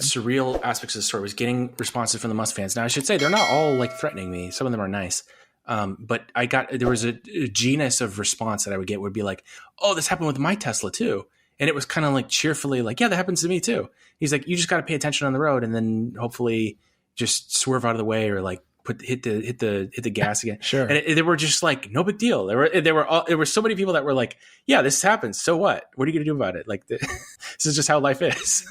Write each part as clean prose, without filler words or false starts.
surreal aspects of the story was getting responses from the Musk fans. Now, I should say they're not all like threatening me. Some of them are nice. But there was a genus of response that I would get would be like, oh, this happened with my Tesla too. And it was kind of like cheerfully like, yeah, that happens to me too. He's like, you just got to pay attention on the road and then hopefully just swerve out of the way or like hit the gas again. Sure. And they were just like, no big deal. There were so many people that were like, yeah, this happens. So what? What are you going to do about it? Like this is just how life is.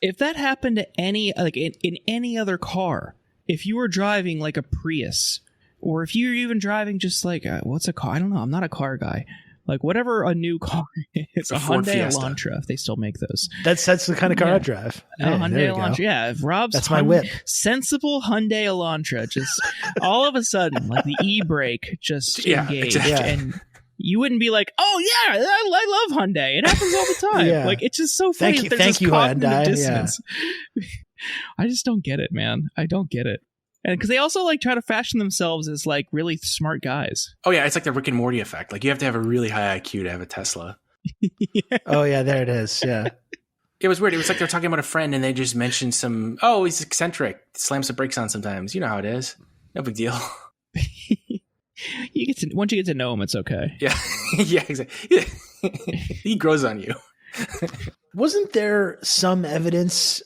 If that happened to any, like in any other car, if you were driving like a Prius, or if you're even driving just like, what's a car? I don't know. I'm not a car guy. Like whatever a new car is, a Hyundai Elantra, if they still make those. That's the kind of car I drive. A Hyundai Elantra, yeah. If Rob's that's my whip. Sensible Hyundai Elantra, just all of a sudden, like the e-brake just engaged, and you wouldn't be like, "Oh yeah, I love Hyundai. It happens all the time." Yeah. Like it's just so funny. Thank you, Hyundai. Dissonance. Yeah. I just don't get it, man. I don't get it. And because they also like try to fashion themselves as like really smart guys. Oh yeah, it's like the Rick and Morty effect. Like you have to have a really high IQ to have a Tesla. Yeah. Oh yeah, there it is. Yeah. It was weird. It was like they're talking about a friend and they just mentioned some, oh, he's eccentric, slams the brakes on sometimes. You know how it is. No big deal. Once you get to know him, it's okay. Yeah. Yeah, exactly. He grows on you. Wasn't there some evidence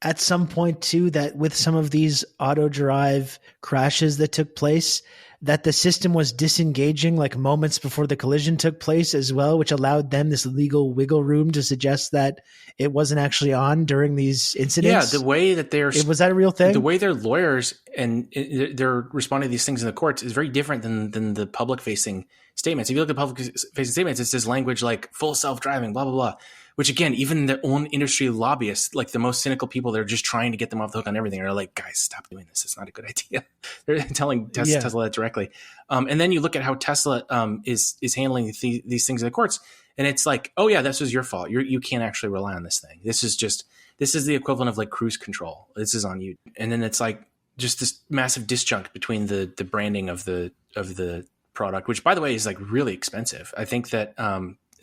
at some point too that with some of these auto drive crashes that took place, that the system was disengaging like moments before the collision took place as well, which allowed them this legal wiggle room to suggest that it wasn't actually on during these incidents? Yeah, the way that was that a real thing? The way their lawyers and they're responding to these things in the courts is very different than the public facing statements. If you look at public facing statements, it's this language like full self-driving, blah, blah, blah. Which again, even their own industry lobbyists, like the most cynical people, they're just trying to get them off the hook on everything. They're like, guys, stop doing this. It's not a good idea. They're telling Tesla that directly. And then you look at how Tesla is handling these things in the courts. And it's like, oh yeah, this was your fault. You can't actually rely on this thing. This is the equivalent of like cruise control. This is on you. And then it's like just this massive disjunct between the branding of the product, which by the way is like really expensive. I think that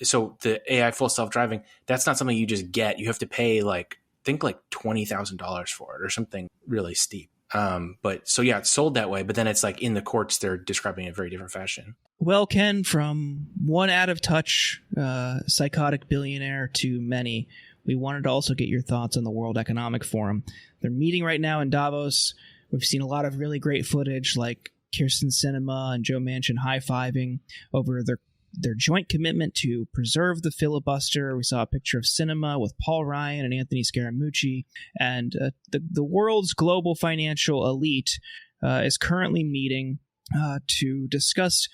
so the AI full self-driving, that's not something you just get. You have to pay like $20,000 for it or something really steep. But so yeah, it's sold that way, but then it's like in the courts, they're describing it in a very different fashion. Well, Ken, from one out of touch psychotic billionaire to many, we wanted to also get your thoughts on the World Economic Forum. They're meeting right now in Davos. We've seen a lot of really great footage like Kirsten Sinema and Joe Manchin high-fiving over their joint commitment to preserve the filibuster. We saw a picture of Sinema with Paul Ryan and Anthony Scaramucci. And the world's global financial elite is currently meeting to discuss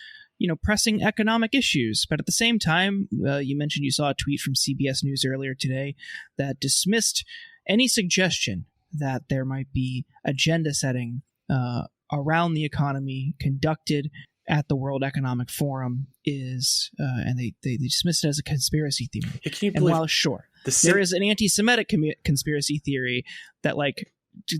pressing economic issues. But at the same time, you mentioned you saw a tweet from CBS News earlier today that dismissed any suggestion that there might be agenda setting around the economy conducted at the World Economic Forum and they dismissed it as a conspiracy theory. And while sure, there is an anti-Semitic conspiracy theory that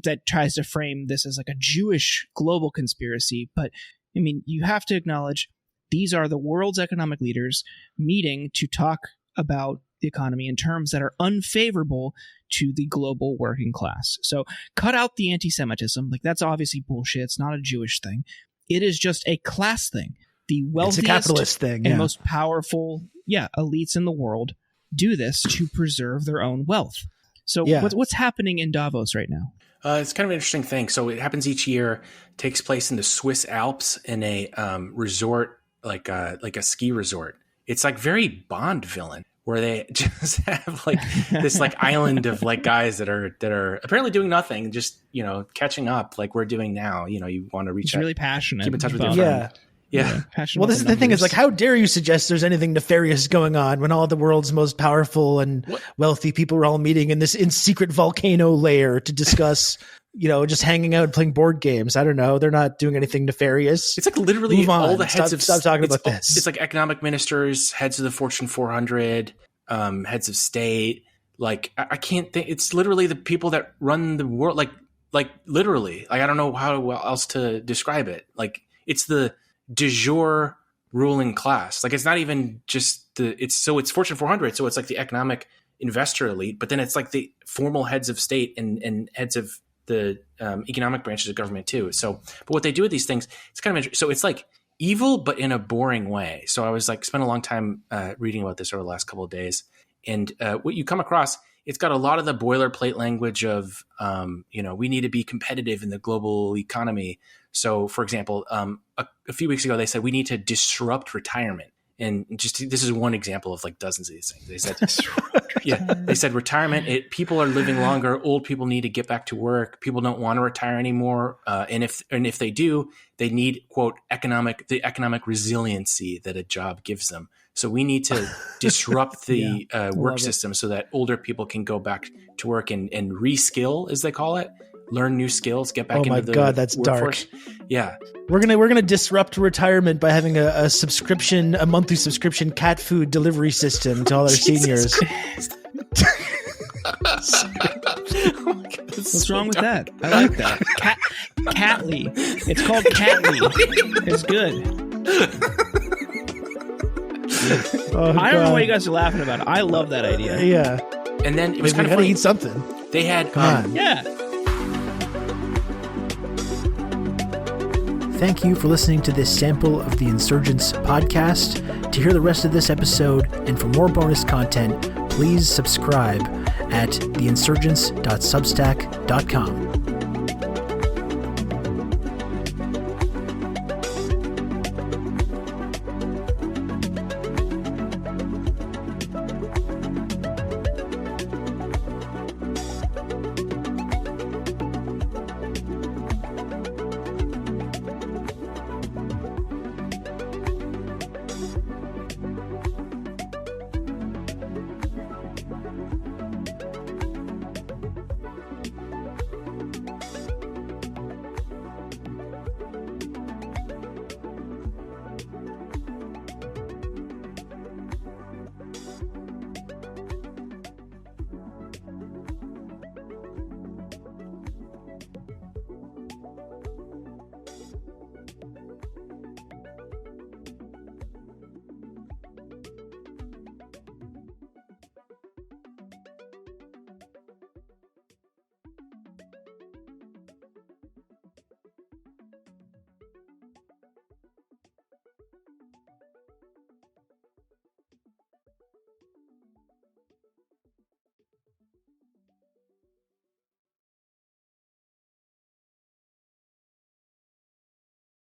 that tries to frame this as like a Jewish global conspiracy, but I mean, you have to acknowledge these are the world's economic leaders meeting to talk about the economy in terms that are unfavorable to the global working class. So cut out the anti-Semitism. Like that's obviously bullshit. It's not a Jewish thing. It is just a class thing. The wealthiest it's a capitalist thing, and most powerful elites in the world do this to preserve their own wealth. So what's happening in Davos right now? It's kind of an interesting thing. So it happens each year, takes place in the Swiss Alps in a resort, like a ski resort. It's like very Bond villain, where they just have like this like island of like guys that are apparently doing nothing, just catching up like we're doing now. You want to reach out, really passionate, keep in touch with your friend. Yeah. Well, this is the thing is like, how dare you suggest there's anything nefarious going on when all the world's most powerful and wealthy people are all meeting in this in secret volcano lair to discuss, just hanging out and playing board games. I don't know. They're not doing anything nefarious. It's like literally all the heads stop talking about this. It's like economic ministers, heads of the Fortune 400, heads of state. Like I can't think. It's literally the people that run the world. Like literally. Like I don't know how else to describe it. Like it's the de jure ruling class. Like it's not even just it's Fortune 400. So it's like the economic investor elite, but then it's like the formal heads of state and heads of the economic branches of government too. So, but what they do with these things, it's kind of interesting. So it's like evil, but in a boring way. So I was like, spent a long time reading about this over the last couple of days. And what you come across, it's got a lot of the boilerplate language of, we need to be competitive in the global economy. So, for example, a few weeks ago, they said we need to disrupt retirement. And just this is one example of like dozens of these things. They said, they said retirement. People are living longer. Old people need to get back to work. People don't want to retire anymore. And if they do, they need, quote, the economic resiliency that a job gives them. So we need to disrupt the work system so that older people can go back to work and reskill, as they call it, learn new skills, get back into the workforce. Oh my God, that's workforce. Dark. Yeah. We're gonna disrupt retirement by having a monthly subscription cat food delivery system to all our seniors. What's wrong with that? I like that. Catly. It's called Catly. It's good. I don't know what you guys are laughing about. I love that idea. Yeah. And then it was kind of funny. Eat something. They had yeah. Thank you for listening to this sample of the Insurgents podcast. To hear the rest of this episode and for more bonus content, please subscribe at theinsurgents.substack.com.